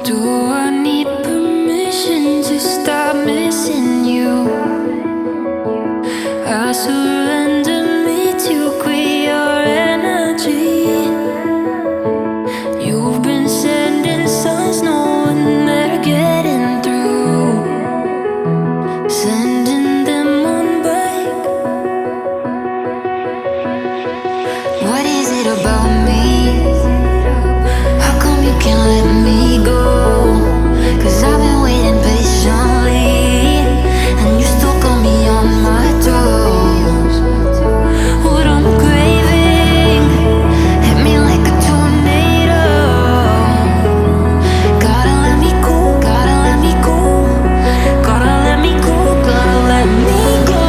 Do I need permission to stop missing you? I surrender me to quit your energy. You've been sending signs knowing they're getting through, sending them on back. What is it about me? How come you can't let me go? 'Cause I've been waiting patiently, and you still got me on my toes. What I'm craving hit me like a tornado. Gotta let me go, gotta let me go, gotta let me go, gotta let me go.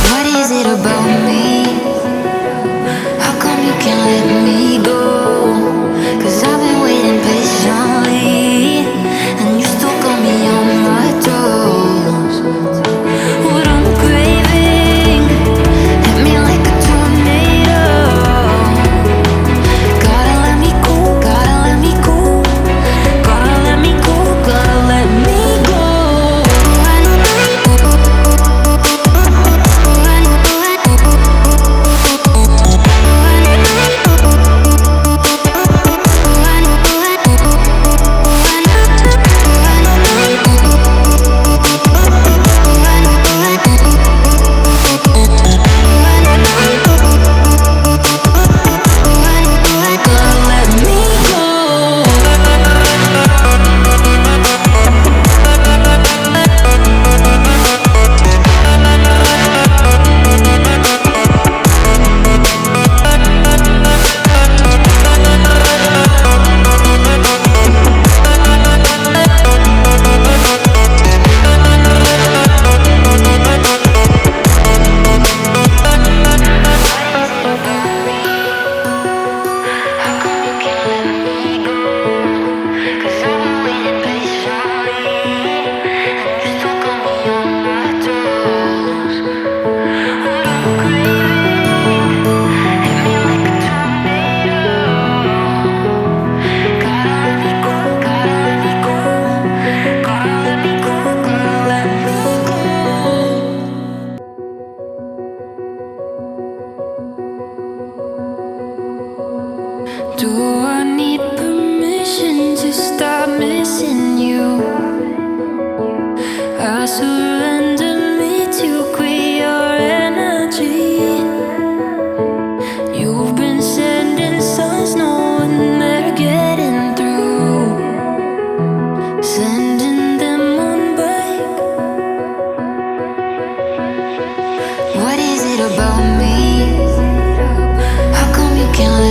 What is it about me? How come you can't let me go? 'Cause I've been waiting patiently, and you still got me on my toes. What I'm craving hit me like a tornado. Gotta let me go, gotta let me go, gotta let me go, gotta let me go. Do I need permission to stop missing you? I surrender me to quit your energy. You've been sending signs knowing they're getting through, sending them on back. What is it about me? How come you can't let